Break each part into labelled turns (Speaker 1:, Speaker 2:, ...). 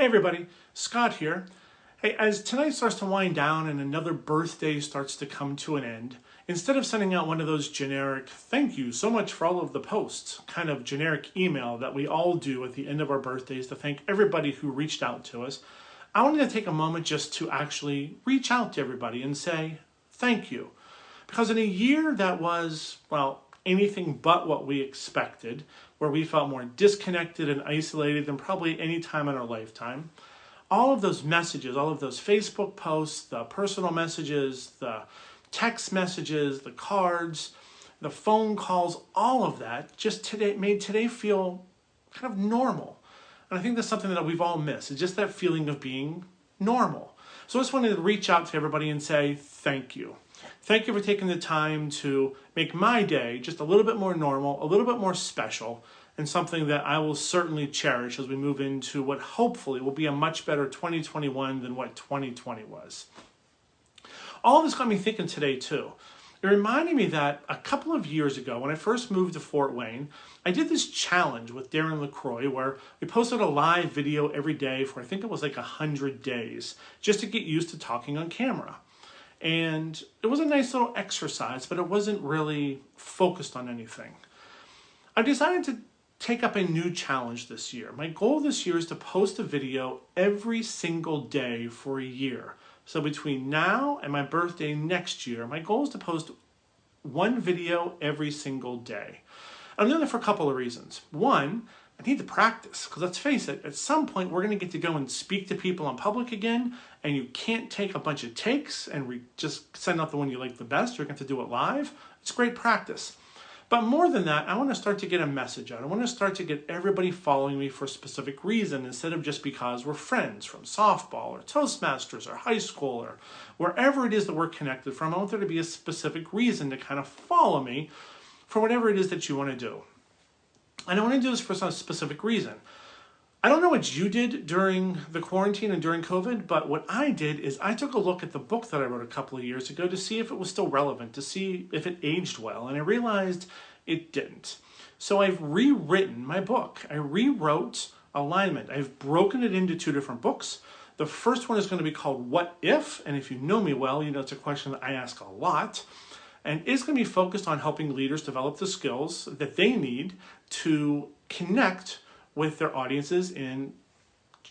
Speaker 1: Hey everybody, Scott here. Hey, as tonight starts to wind down and another birthday starts to come to an end, instead of sending out one of those generic, thank you so much for all of the posts, kind of generic email that we all do at the end of our birthdays to thank everybody who reached out to us, I wanted to take a moment just to actually reach out to everybody and say thank you. Because in a year that was, well, anything but what we expected, where we felt more disconnected and isolated than probably any time in our lifetime, all of those messages, all of those Facebook posts, the personal messages, the text messages, the cards, the phone calls, all of that just today made today feel kind of normal. And I think that's something that we've all missed. It's just that feeling of being normal. So I just wanted to reach out to everybody and say thank you. Thank you for taking the time to make my day just a little bit more normal, a little bit more special, and something that I will certainly cherish as we move into what hopefully will be a much better 2021 than what 2020 was. All of this got me thinking today too. It reminded me that a couple of years ago, when I first moved to Fort Wayne, I did this challenge with Darren LaCroix where we posted a live video every day for I think it was like 100 days, just to get used to talking on camera. And it was a nice little exercise, but it wasn't really focused on anything. I decided to take up a new challenge this year. My goal this year is to post a video every single day for a year. So between now and my birthday next year, my goal is to post one video every single day. I'm doing that for a couple of reasons. One, I need to practice, because let's face it, at some point we're going to get to go and speak to people in public again, and you can't take a bunch of takes and just send out the one you like the best. You're going to have to do it live. It's great practice. But more than that, I want to start to get a message out. I want to start to get everybody following me for a specific reason instead of just because we're friends from softball or Toastmasters or high school or wherever it is that we're connected from. I want there to be a specific reason to kind of follow me for whatever it is that you want to do. And I want to do this for some specific reason. I don't know what you did during the quarantine and during COVID, but what I did is I took a look at the book that I wrote a couple of years ago to see if it was still relevant, to see if it aged well, and I realized it didn't. So I've rewritten my book. I rewrote Alignment. I've broken it into two different books. The first one is going to be called What If? And if you know me well, you know it's a question that I ask a lot. And it's going to be focused on helping leaders develop the skills that they need to connect with their audiences in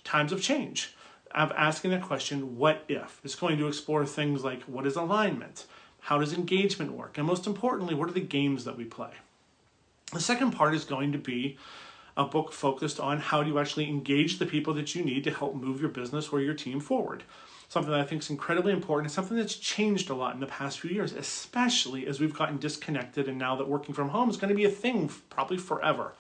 Speaker 1: times of change. I'm asking the question, what if? It's going to explore things like, what is alignment? How does engagement work? And most importantly, what are the games that we play? The second part is going to be a book focused on how do you actually engage the people that you need to help move your business or your team forward. Something that I think is incredibly important and something that's changed a lot in the past few years, especially as we've gotten disconnected and now that working from home is going to be a thing probably forever.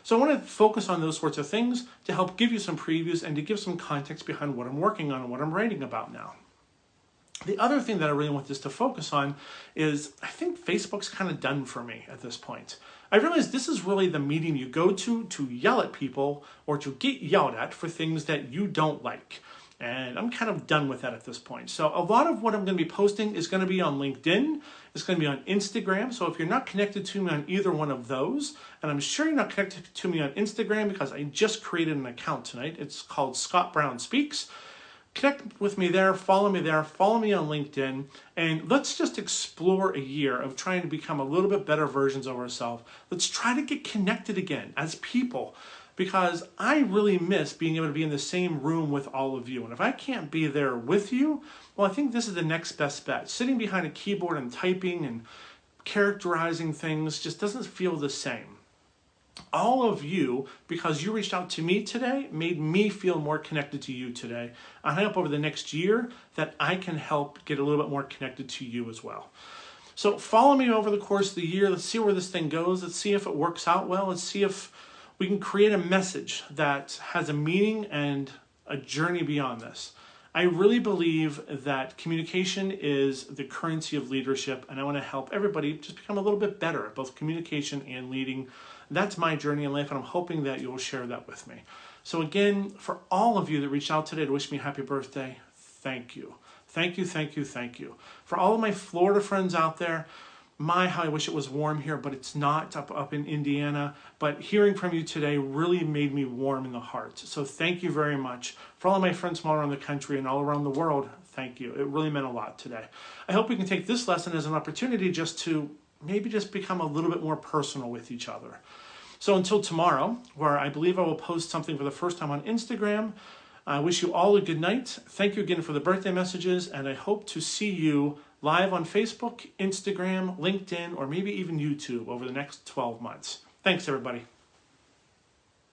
Speaker 1: So I want to focus on those sorts of things to help give you some previews and to give some context behind what I'm working on and what I'm writing about now. The other thing that I really want this to focus on is I think Facebook's kind of done for me at this point. I realize this is really the medium you go to yell at people or to get yelled at for things that you don't like. And I'm kind of done with that at this point. So a lot of what I'm going to be posting is going to be on LinkedIn. It's going to be on Instagram. So if you're not connected to me on either one of those, and I'm sure you're not connected to me on Instagram because I just created an account tonight. It's called Scott Brown Speaks. Connect with me there, follow me on LinkedIn, and let's just explore a year of trying to become a little bit better versions of ourselves. Let's try to get connected again as people, because I really miss being able to be in the same room with all of you. And if I can't be there with you, well, I think this is the next best bet. Sitting behind a keyboard and typing and characterizing things just doesn't feel the same. All of you, because you reached out to me today, made me feel more connected to you today. I hope over the next year that I can help get a little bit more connected to you as well. So follow me over the course of the year. Let's see where this thing goes. Let's see if it works out well. Let's see if we can create a message that has a meaning and a journey beyond this. I really believe that communication is the currency of leadership, and I want to help everybody just become a little bit better at both communication and leading. That's my journey in life, and I'm hoping that you'll share that with me. So again, for all of you that reached out today to wish me happy birthday, thank you. Thank you, thank you, thank you. For all of my Florida friends out there, my, how I wish it was warm here, but it's not up in Indiana. But hearing from you today really made me warm in the heart. So thank you very much. For all of my friends from all around the country and all around the world, thank you. It really meant a lot today. I hope we can take this lesson as an opportunity just to maybe just become a little bit more personal with each other. So until tomorrow, where I believe I will post something for the first time on Instagram, I wish you all a good night. Thank you again for the birthday messages, and I hope to see you live on Facebook, Instagram, LinkedIn, or maybe even YouTube over the next 12 months. Thanks, everybody.